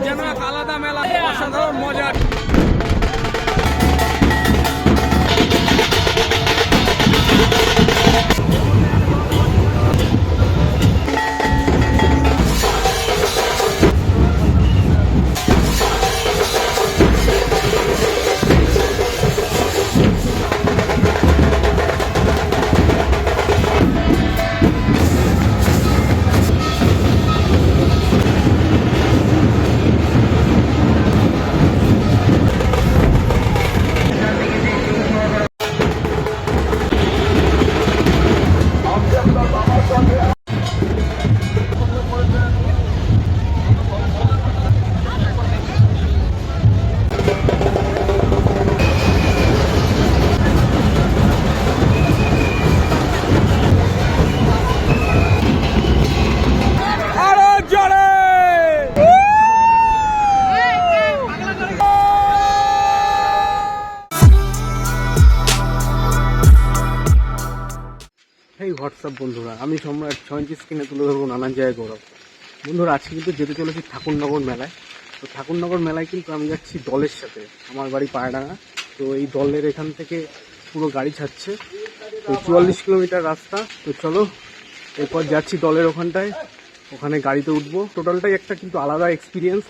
যেন এক আলাদা মেলা, অসাধারণ মজা। এই হোয়াটসঅ্যাপ বন্ধুরা, আমি সম্রাট 6 ইঞ্চি স্ক্রিনে তুলে ধরবো নানান জায়গায় গৌরব। বন্ধুরা, আজকে কিন্তু যেতে চলেছি ঠাকুরনগর মেলায়। তো ঠাকুরনগর মেলায় কিন্তু আমি যাচ্ছি দলের সাথে, আমার বাড়ি পায়রাডাঙ্গা। তো এই দলের এখান থেকে পুরো গাড়ি ছাড়ছে, তো 44 কিলোমিটার রাস্তা। তো চলো, এরপর যাচ্ছি দলের ওখানটায়, ওখানে গাড়িতে উঠবো। টোটালটাই একটা কিন্তু আলাদা এক্সপিরিয়েন্স,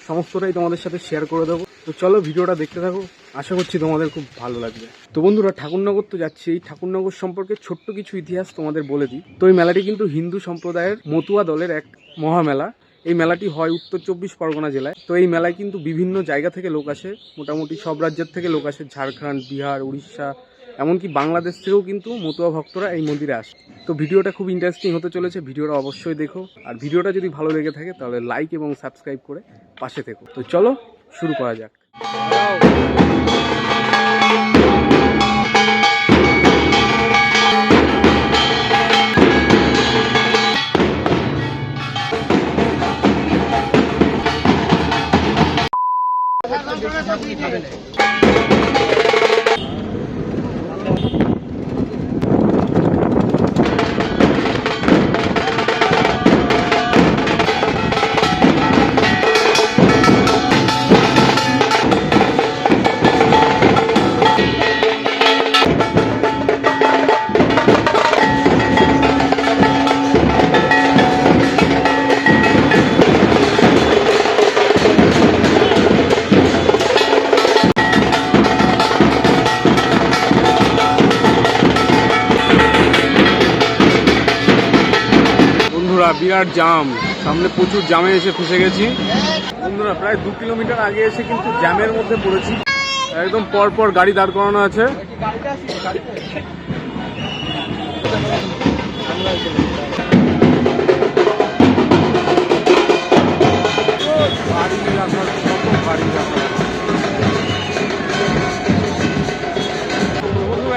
সমস্তটাই তোমাদের সাথে শেয়ার করে দেবো। তো চলো, ভিডিওটা দেখতে থাকো, আশা করছি তোমাদের খুব ভালো লাগবে। তো বন্ধুরা, ঠাকুরনগর তো যাচ্ছি। এই ঠাকুরনগর সম্পর্কে ছোট্ট কিছু ইতিহাস তোমাদের বলে দিই। তো এই মেলাটি কিন্তু হিন্দু সম্প্রদায়ের মতুয়া দলের এক মহামেলা। এই মেলাটি হয় উত্তর 24 পরগনা জেলায়। তো এই মেলায় কিন্তু বিভিন্ন জায়গা থেকে লোক আসে, মোটামুটি সব রাজ্যের থেকে লোক আসে, ঝাড়খণ্ড, বিহার, উড়িষ্যা, এমনকি বাংলাদেশ থেকেও কিন্তু মতুয়া ভক্তরা এই মন্দিরে আসে। তো ভিডিওটা খুব ইন্টারেস্টিং হতে চলেছে, ভিডিওটা অবশ্যই দেখো। আর ভিডিওটা যদি ভালো লেগে থাকে তাহলে লাইক এবং সাবস্ক্রাইব করে পাশে থেকো। তো চলো শুরু করা যাক। বিরাট জাম, সামনে প্রচুর জামে এসে ফেসে গেছি। বন্ধুরা, প্রায় 2 কিলোমিটার আগে এসে কিন্তু জ্যামের মধ্যে পড়েছি। একদম পরপর গাড়ি দাঁড় করানো আছে।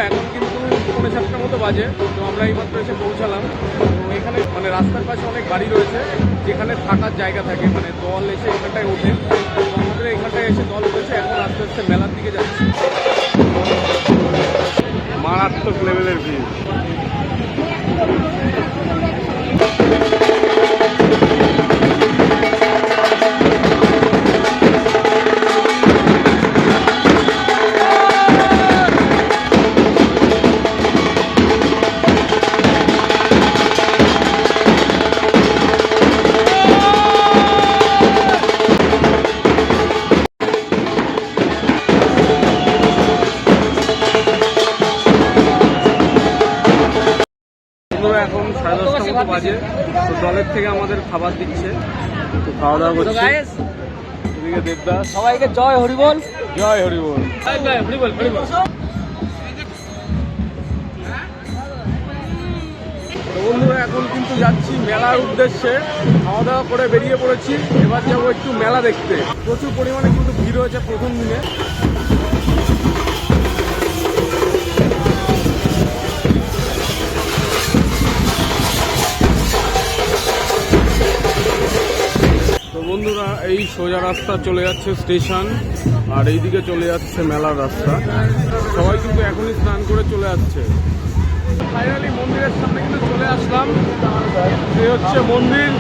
এখন কিন্তু 7:30 মতো বাজে। তো আমরা এইমাত্র এসে পৌঁছালাম। তো এখানে মানে রাস্তার পাশে অনেক বাড়ি রয়েছে যেখানে থাকার জায়গা থাকে, মানে দল এসে এখানটায় ওঠে। তো আমাদের এখানটায় এসে দল উঠেছে, এখন আস্তে আস্তে মেলার দিকে যাচ্ছি। মারাত্মক লেভেলের ভিড়। এখন 10:30 মতো বাজে। তো দলের থেকে আমাদের খাবার দিচ্ছে, তো খাওয়া দাওয়া করছে। এদিকে দেবদাস, সবাইকে জয় হরিবল, জয় হরিবল, হরিবল হরিবল। তো বন্ধুরা, এখন কিন্তু যাচ্ছি মেলার উদ্দেশ্যে। খাওয়া দাওয়া করে বেরিয়ে পড়েছি, এবার যাবো একটু মেলা দেখতে। প্রচুর পরিমাণে কিন্তু ভিড় হয়েছে প্রথম দিনে। বন্ধুরা, এই সোজা রাস্তা চলে যাচ্ছে স্টেশন, আর এইদিকে চলে যাচ্ছে মেলার রাস্তা। সবাই কিন্তু এখনই স্নান করে চলে যাচ্ছে। ফাইনালি মন্দিরের সামনে কিন্তু চলে আসলাম। এই হচ্ছে মন্দির।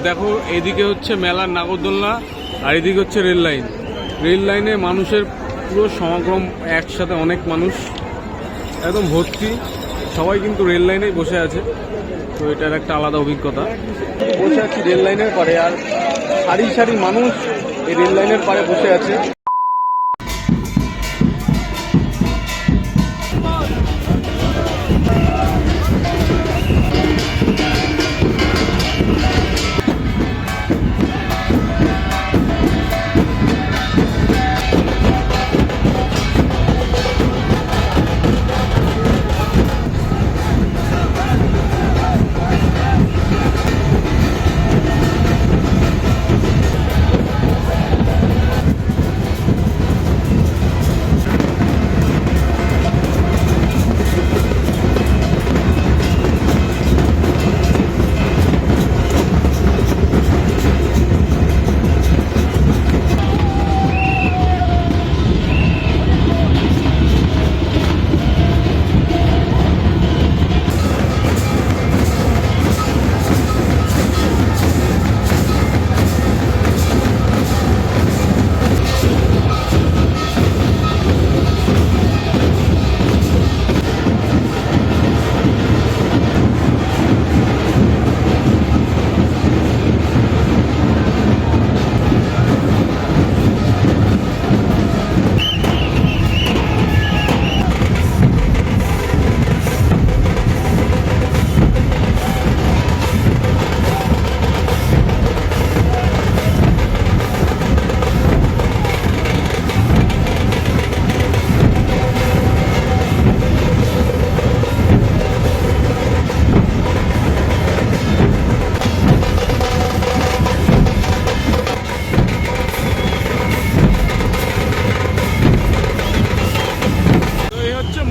দেখো এদিকে হচ্ছে মেলার নাগরদোলনা আর এদিকে হচ্ছে রেল লাইন। রেল লাইনে মানুষের পুরো সমাগম, একসাথে অনেক মানুষ একদম ভর্তি, সবাই কিন্তু রেল লাইনেই বসে আছে। তো এটার একটা আলাদা অভিজ্ঞতা। বসে আছি রেল লাইনের পারে, আর সারি সারি মানুষ এই রেল লাইনের পারে বসে আছে।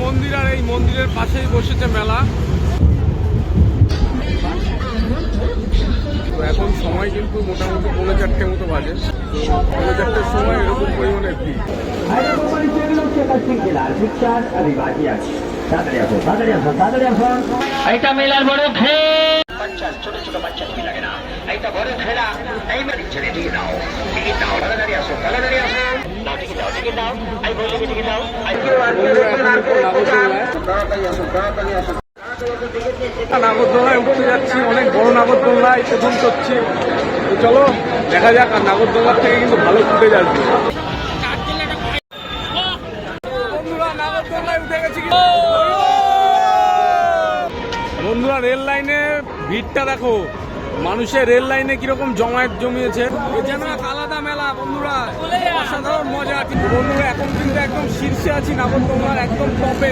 মন্দির, আর এই মন্দিরের পাশেই বসেছে মেলা। তো এখন সময় কিন্তু মোটামুটি 4:30 মতো বাজে। তো 4:30 সময় এরকম পরিমাণে ভিড়। এইটা মেলার বড় বাচ্চা, ছোট ছোট বাচ্চা তুমি লাগে না, এইটা বড় খেলা। এই মেলা ছেড়ে দিয়ে দাও, টিকিট দাও, দাঁড়িয়ে আসো, দাঁড়িয়ে আসো, দাও টিকিট দাও, টিকিট দাও, আমি বলি টিকিট দাও, নাগরদোলায় উঠতে যাচ্ছি, অনেক বড় নাগরদোলায় প্রথম করছি। তো চলো দেখা যাক, আর নাগরদোলার থেকে কিন্তু ভালো ফুটেজ আসবে। বন্ধুরা রেল লাইনে ভিড়টা দেখো, মানুষের রেল লাইনে কিরকম জমায়েত জমিয়েছে, যেন এক আলাদা মেলা বন্ধুরা, অসাধারণ মজা। কিন্তু বন্ধুরা এখন কিন্তু একদম শীর্ষে আছি, নাগরদোলার একদম টপে।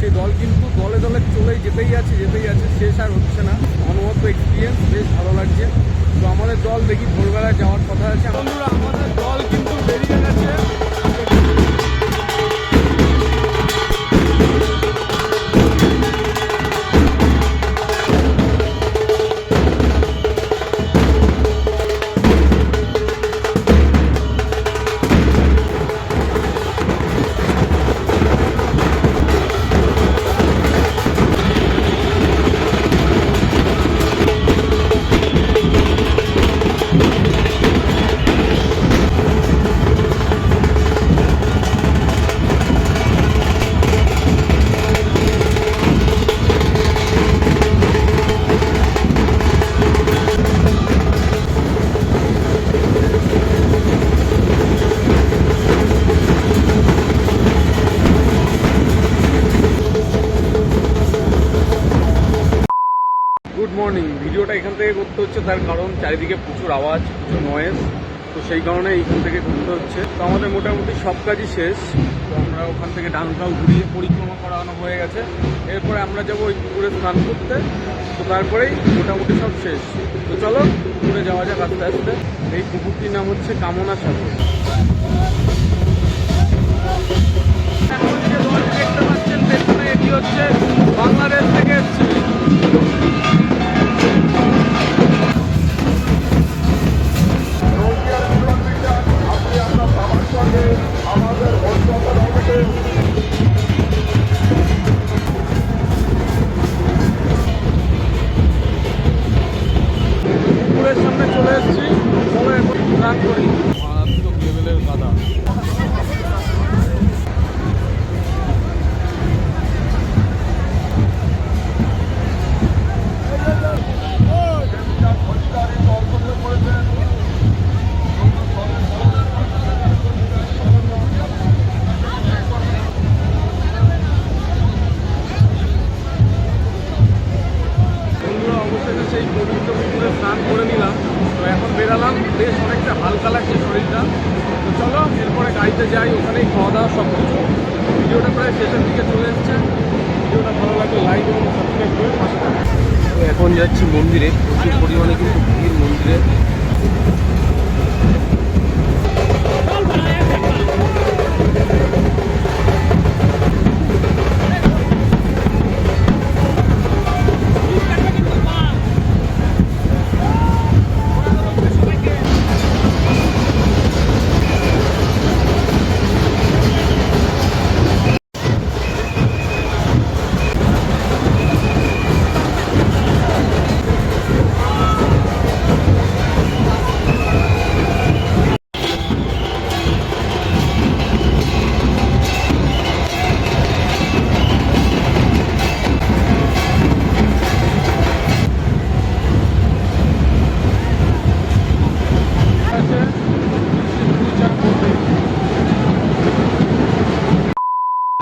সেই দল কিন্তু দলে দলে যেতেই আছে, শেষ আর হচ্ছে না। অনবদ্য এক্সপিরিয়েন্স, বেশ ভালো লাগছে। তো আমাদের দল দেখি ভোরবেলায় যাওয়ার কথা আছে। বন্ধুরা আমাদের দল কিন্তু বেরিয়ে গেছে। হচ্ছে তার কারণ চারিদিকে প্রচুর আওয়াজ, প্রচুর নয়েজ, তো সেই কারণে এইখান থেকে ঘুরতে হচ্ছে। তো আমাদের মোটামুটি সব কাজই শেষ। তো আমরা ওখান থেকে ডানটাও ঘুরিয়ে পরিক্রমা করানো হয়ে গেছে। এরপরে আমরা যাবো ওই পুকুরে স্নান করতে। তো তারপরেই মোটামুটি সব শেষ। তো চলো পুকুরে যাওয়া যাক আস্তে আস্তে। এই পুকুরটির নাম হচ্ছে কামনা সাগর। এখন যে দলটি দেখতে পাচ্ছেন পেছনে, এটি হচ্ছে বাংলাদেশ থেকে এসেছে। পুকুরের সামনে চলে এসেছি, চলো এখন স্নান করি। মারাত্মক লেভেলের কাদা। বন্ধুরা অবশেষে সেই পবিত্র পুকুরে স্নান করে নিলাম। তো এখন বেরালাম, বেশ অনেকটা হালকা লাগছে শরীরটা। তো চলো এরপরে গাড়িতে যাই, ওখানেই খাওয়া দাওয়া সব কিছু। ভিডিওটা প্রায় শেষের দিকে চলে এসছে। ভিডিওটা ভালো লাগলে লাইক এবং সাবস্ক্রাইব করে পাশে থাকুন। তো এখন যাচ্ছি মন্দিরে, প্রচুর পরিমাণে কিন্তু ভিড় মন্দিরে।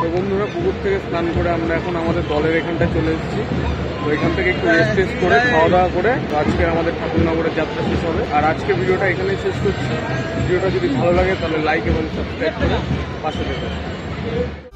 তো বন্ধুরা পুকুর থেকে স্নান করে আমরা এখন আমাদের দলের এখানটায় চলে এসেছি। তো এখান থেকে একটু রেস্ট টেস্ট করে খাওয়া দাওয়া করে আজকে আমাদের ঠাকুরনগরের যাত্রা শেষ হবে। আর আজকে ভিডিওটা এখানেই শেষ করছি। ভিডিওটা যদি ভালো লাগে তাহলে লাইক এবং সাবস্ক্রাইব করে পাশে থাকবেন।